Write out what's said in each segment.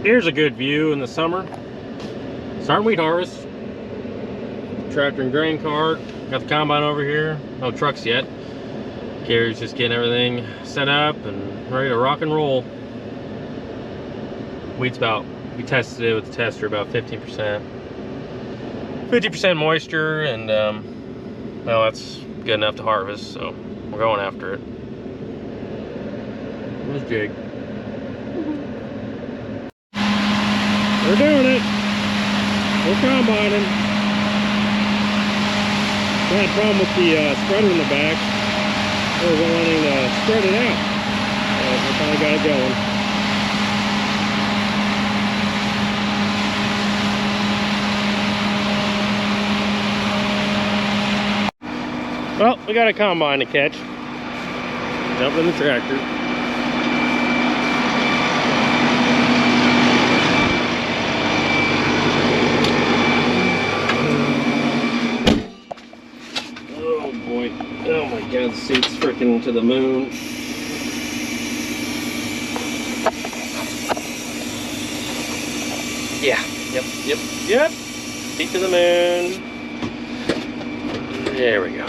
Here's a good view in the summer. Starting wheat harvest. Tractor and grain cart. Got the combine over here. No trucks yet. Gary's just getting everything set up and ready to rock and roll. Wheat's about, we tested it with the tester, about 15%. 50% moisture, and well, that's good enough to harvest, so we're going after it. Where's Jake? We're doing it. We're combining. We had a problem with the spreader in the back. It wasn't wanting to spread it out. We finally got it going. Well, we got a combine to catch. Jump in the tractor. Oh boy. Oh my god, the seat's freaking to the moon. Yeah, yep. Seat to the moon. There we go.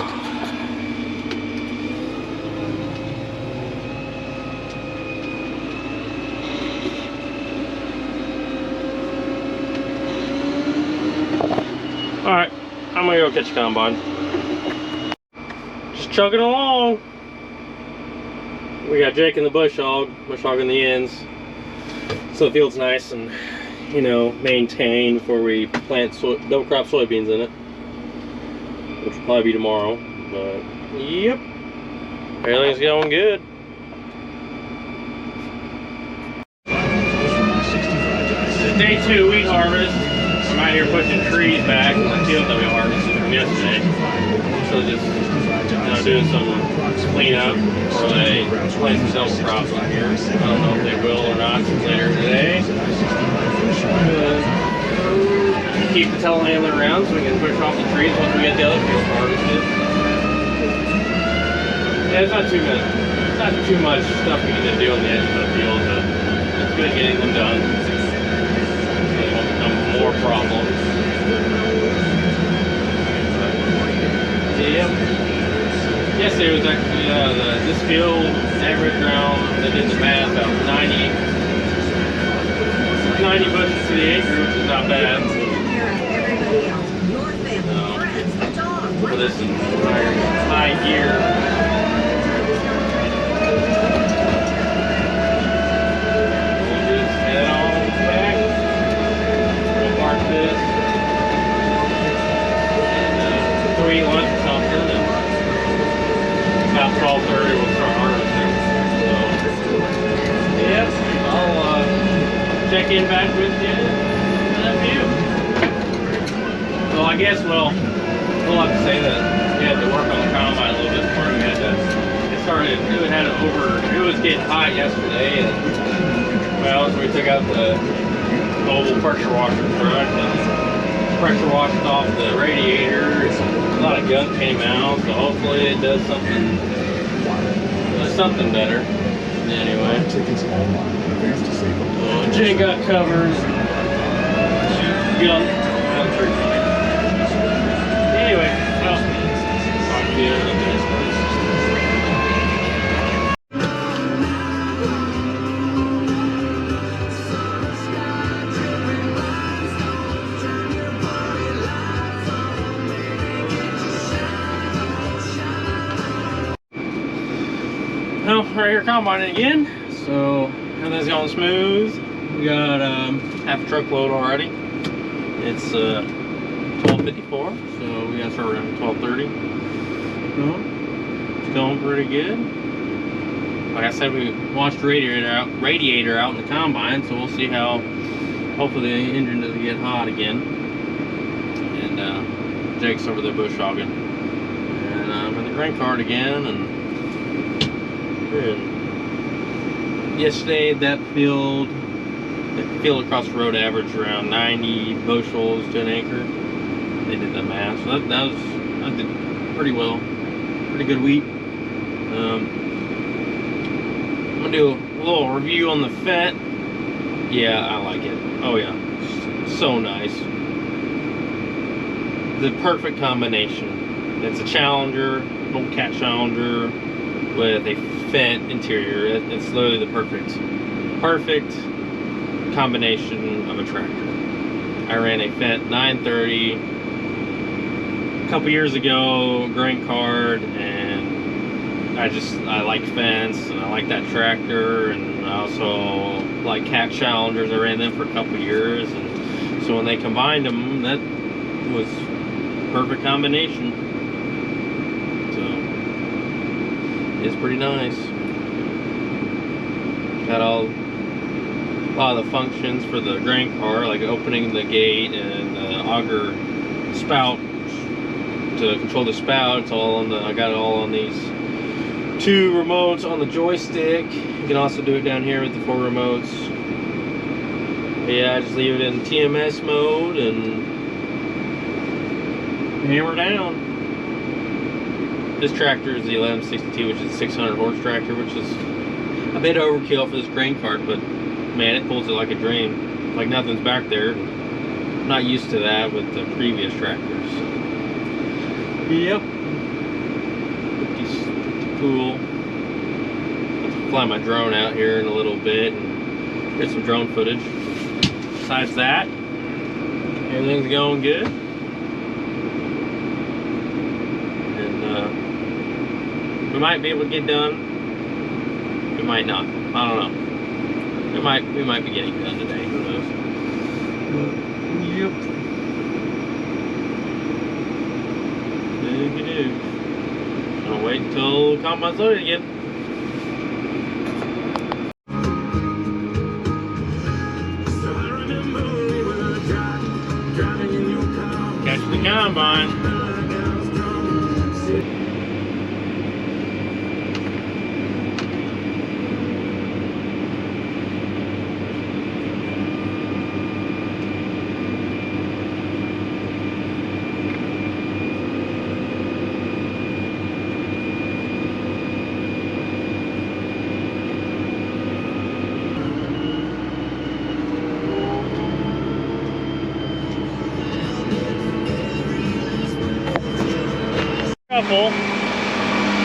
Alright, I'm gonna go catch a combine. Just chugging along. We got Jake in the bush hog in the ends. So the field's nice and, you know, maintained before we plant double crop soybeans in it. Which will probably be tomorrow. But, yep. Everything's going good. This is day 2 wheat harvest. I'm out here pushing trees back in the field that we harvested from yesterday. So just, you know, doing some cleanup before they plant some double crops in here. I don't know if they will or not later today. Keep the telehandler around so we can push off the trees once we get the other field harvested. Yeah, it's not too good. It's not too much stuff we need to do on the edge of the field, but it's good getting them done. More problems. Yep. Yesterday was actually this field average around, they did the math, about 90 bushels to the acre, which is not bad. For this high year. Eat lunch or something, and about 12:30 we'll start harvesting. So, yep, I'll check in back with you in a few. So I guess we'll have to say that we had to work on the combine a little bit more. We had to, it was getting hot yesterday, and well, so we took out the mobile pressure washer truck and pressure washed off the radiator. A lot of gunk came out, so hopefully it does something better. Anyway, Jay got covered. Gunk. Anyway, well, talk to you in a minute. Well, right here combining again, so everything's going smooth. We got half a truckload already. It's 12:54, so we gotta start around 12:30. It's going pretty good. Like I said, we washed the radiator out in the combine, so we'll see how. Hopefully the engine doesn't get hot again. And Jake's over there bush hogging, and I'm in the grain cart again. And yesterday that field across the road averaged around 90 bushels to an acre. They did the math, so that did pretty well, pretty good wheat. I'm gonna do a little review on the FET. Yeah, I like it. Oh yeah, so nice. The perfect combination. It's a Challenger, old cat Challenger, with a Fendt interior. It's literally the perfect combination of a tractor. I ran a Fendt 930 a couple years ago, grain card, and I like Fendts, and I like that tractor, and I also like cat Challengers. I ran them for a couple years, and so when they combined them, that was perfect combination. So it's pretty nice. Got a lot of the functions for the grain car, like opening the gate and the auger spout to control the spout. It's all on the, I got it all on these 2 remotes on the joystick. You can also do it down here with the 4 remotes. But yeah, I just leave it in TMS mode and hammer down. This tractor is the 1162, which is a 600 horse tractor, which is a bit overkill for this grain cart, but man, it pulls it like a dream, like nothing's back there. I'm not used to that with the previous tractors. Yep, pretty cool. I'll fly my drone out here in a little bit and get some drone footage. Besides that, everything's going good. We might be able to get done. We might not. I don't know. We might be getting done today. Who knows? Yep. Doody-doo. I'll wait until the combine's loaded again. Catch the combine.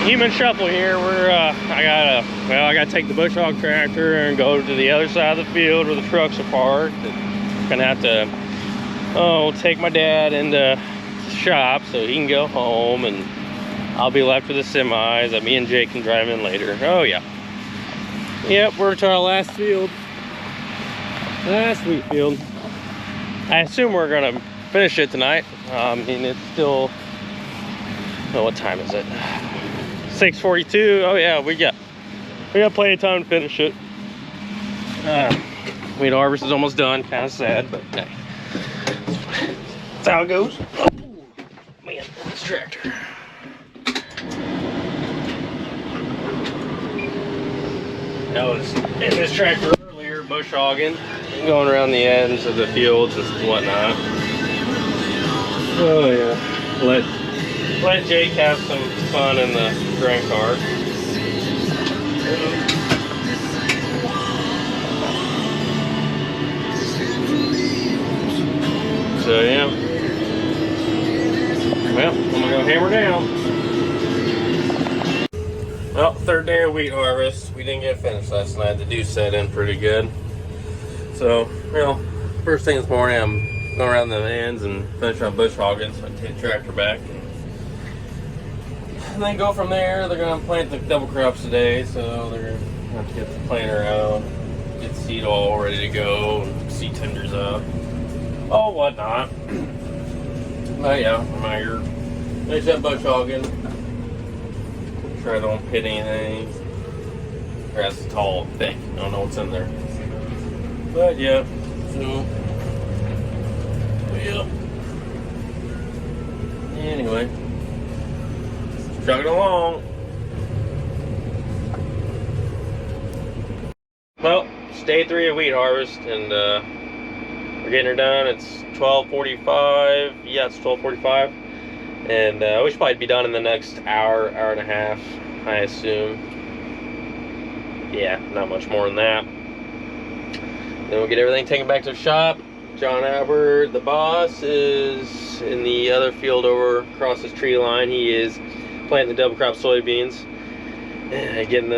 Human shuffle here. I gotta take the bush hog tractor and go to the other side of the field where the trucks are parked. Gonna have to take my dad into the shop so he can go home, and I'll be left with the semis that me and Jake can drive in later. Oh yeah. Yep, we're to our last field. Last wheat field. I assume we're gonna finish it tonight. I mean, it's still, oh, what time is it? 6:42. Oh yeah, we got plenty of time to finish it. Wheat harvest is almost done. Kind of sad, but hey, that's how it goes. Oh man, this tractor. I was in this tractor earlier, bush hogging, going around the ends of the fields and whatnot. Oh yeah, let Jake have some fun in the grain cart. So yeah. Well, I'm gonna go hammer down. Well, 3rd day of wheat harvest. We didn't get finished last night. The dew set in pretty good. So, well, first thing this morning, I'm going around the ends and finish up bush hogging, so I can take the tractor back. And then go from there. They're going to plant the double crops today, so they're going to have to get the planter out, get the seed all ready to go, and seed tenders up. Oh, whatnot. But yeah, I'm out here. Finish up bush hogging. Sure I don't hit anything. Grass is tall and thick. I don't know what's in there. But yeah, so yeah. Anyway, chugging along. Well, it's day 3 of wheat harvest, and we're getting her done. It's 12:45. Yeah, it's 12:45. And we should probably be done in the next hour and a half, I assume. Yeah, not much more than that. Then we'll get everything taken back to the shop. John Albert, the boss, is in the other field over across this tree line. He is planting the double crop soybeans, and getting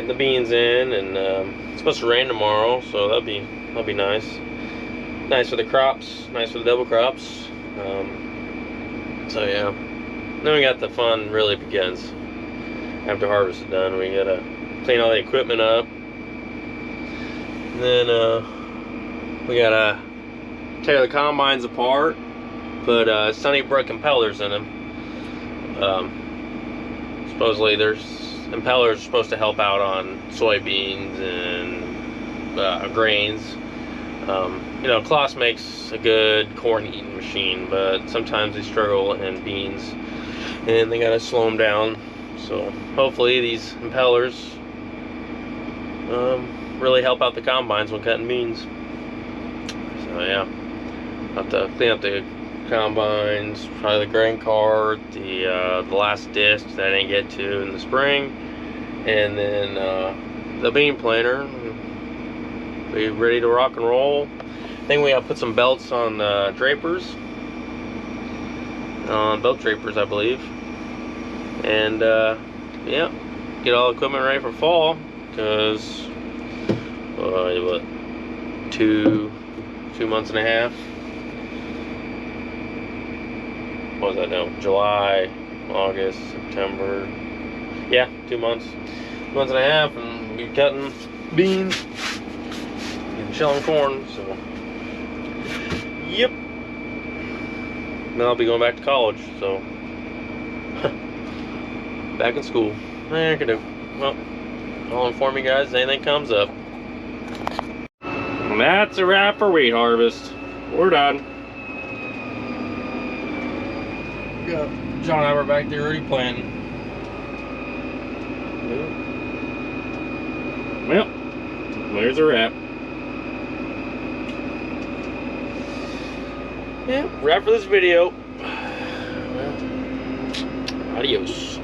the beans in, and it's supposed to rain tomorrow, so that'll be nice. Nice for the crops, nice for the double crops. So yeah, then we got the fun really begins after harvest is done. We gotta clean all the equipment up, and then we gotta tear the combines apart, put Sunnybrook impellers in them. Supposedly there's impellers supposed to help out on soybeans and grains. You know, Kloss makes a good corn eating machine, but sometimes they struggle in beans, and they gotta slow them down. So hopefully these impellers really help out the combines when cutting beans. So yeah, have to clean up the combines, probably the grain cart, the last disc that I didn't get to in the spring, and then the bean planter. Be ready to rock and roll. I think we gotta put some belts on drapers, on belt drapers, I believe, and yeah, get all the equipment ready for fall, because what, two months and a half. What was that now? July, August, September. Yeah, 2 months. 2 months and a half, and we're cutting beans and shelling corn, so. Yep. Then I'll be going back to college, so. Back in school. I can do. Well, I'll inform you guys if anything comes up. And that's a wrap for wheat harvest. We're done. Got John Albert back there already planting. Well, there's a wrap. Yeah, wrap for this video. Well, adios.